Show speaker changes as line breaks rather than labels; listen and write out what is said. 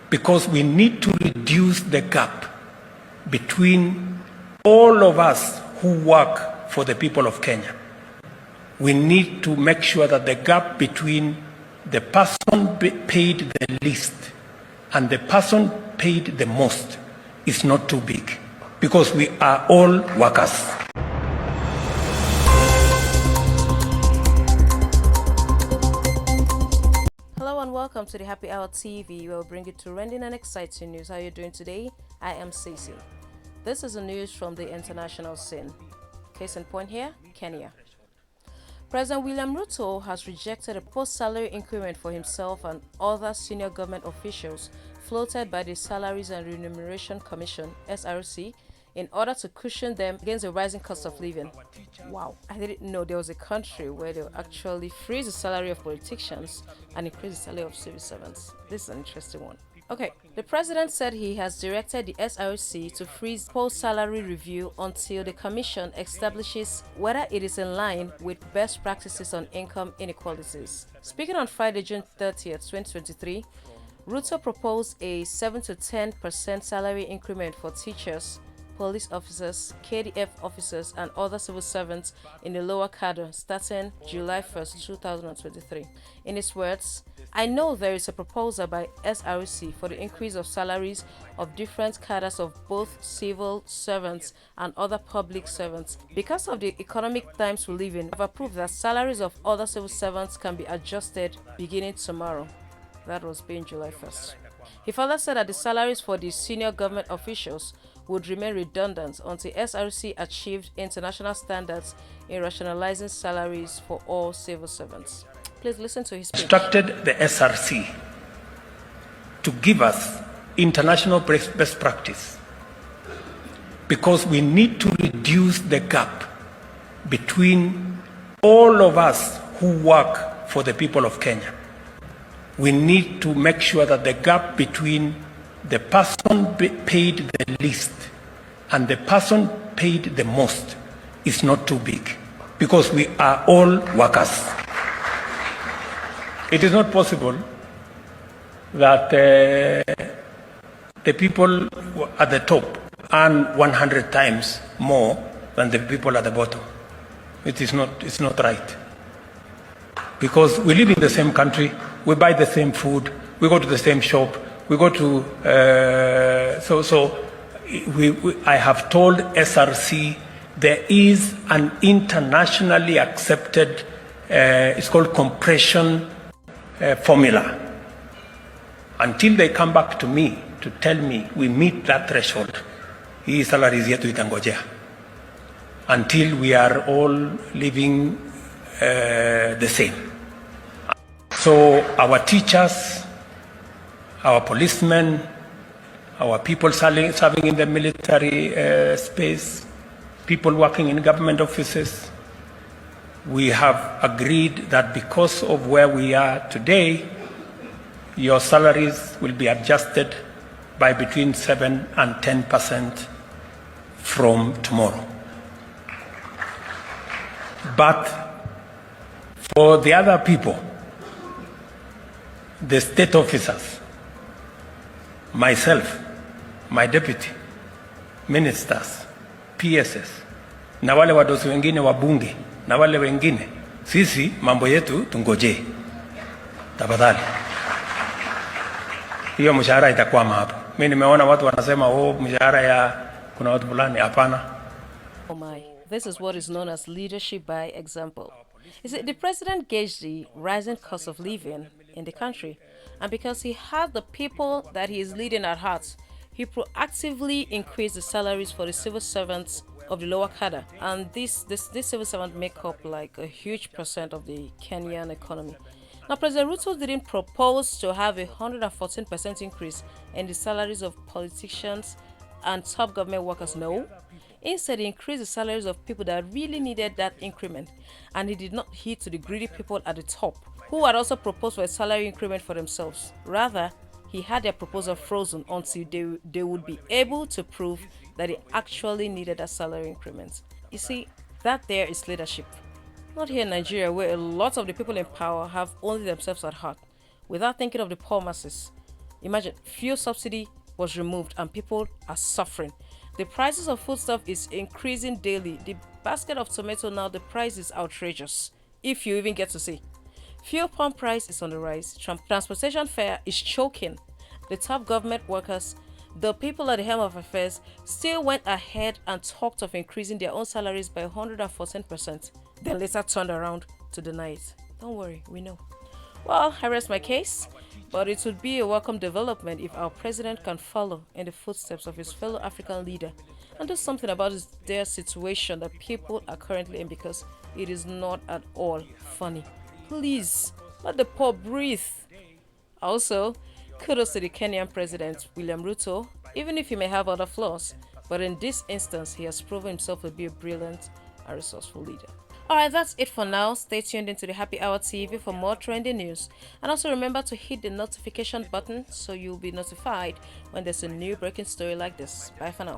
because we need to reduce the gap between all of us who work for the people of Kenya. We need to make sure that the gap between the person paid the least and the person paid the most is not too big, because we are all workers.
Hello and welcome to the Happy Hour TV, where we'll bring you trending and exciting news. How are you doing today? I am Cece. This is the news from the international scene. Case in point here, Kenya. President William Ruto has rejected a post-salary increment for himself and other senior government officials floated by the Salaries and Remuneration Commission, SRC, in order to cushion them against the rising cost of living. Wow, I didn't know there was a country where they'll actually freeze the salary of politicians and increase the salary of civil servants. This is an interesting one. Okay, the president said he has directed the SRC to freeze post-salary review until the commission establishes whether it is in line with best practices on income inequalities. Speaking on Friday, June 30th, 2023, Ruto proposed a 7 to 10% salary increment for teachers, police officers, KDF officers, and other civil servants in the lower cadre starting July 1st, 2023. In his words, "I know there is a proposal by SRC for the increase of salaries of different cadres of both civil servants and other public servants. Because of the economic times we live in, I've approved that salaries of other civil servants can be adjusted beginning tomorrow." That was being July 1st. He further said that the salaries for the senior government officials would remain redundant until SRC achieved international standards in rationalizing salaries for all civil servants. Please listen to his speech.
Instructed the SRC to give us international best practice, because we need to reduce the gap between all of us who work for the people of Kenya. We need to make sure that the gap between the person paid the least and the person paid the most is not too big, because we are all workers. It is not possible that the people at the top earn 100 times more than the people at the bottom. It's not right. Because we live in the same country, we buy the same food, we go to the same shop, we go to, I have told SRC there is an internationally accepted, it's called compression formula. Until they come back to me to tell me we meet that threshold, hii salaries yetu itangojea. Until we are all living the same. So our teachers, our policemen, our people serving in the military space, people working in government offices, we have agreed that because of where we are today, your salaries will be adjusted by between 7 and 10% from tomorrow. But for the other people, the state officers, myself, my deputy, ministers, PSS, na wale wadosi wengine wabunge, na wale wengine, sisi mambo yetu tungoje. Tafadhali. Hiyo mshahara itakwama hapo. Mimi nimeona watu wanasema mshahara ya kuna watu fulani, hapana.
Oh my, this is what is known as leadership by example. You see, the president gauged the rising cost of living in the country, and because he had the people that he is leading at heart, he proactively increased the salaries for the civil servants of the lower cadre, and these civil servants make up like a huge percent of the Kenyan economy. Now, President Ruto didn't propose to have a 114% increase in the salaries of politicians and top government workers, no. Instead, he increased the salaries of people that really needed that increment, and he did not heed to the greedy people at the top, who had also proposed for a salary increment for themselves. Rather, he had their proposal frozen until they would be able to prove that they actually needed a salary increment. You see, that there is leadership. Not here in Nigeria, where a lot of the people in power have only themselves at heart, without thinking of the poor masses. Imagine, fuel subsidy was removed and people are suffering. The prices of foodstuff is increasing daily. The basket of tomato now, the price is outrageous, if you even get to see. Fuel pump price is on the rise. Transportation fare is choking. The top government workers, the people at the helm of affairs, still went ahead and talked of increasing their own salaries by 114%, then later turned around to deny it. Don't worry, we know. Well, I rest my case, but it would be a welcome development if our president can follow in the footsteps of his fellow African leader and do something about their situation that people are currently in, because it is not at all funny. Please, let the poor breathe. Also, kudos to the Kenyan President, William Ruto, even if he may have other flaws, but in this instance, he has proven himself to be a brilliant and resourceful leader. Alright, that's it for now. Stay tuned into the Happy Hour TV for more trending news. And also remember to hit the notification button so you'll be notified when there's a new breaking story like this. Bye for now.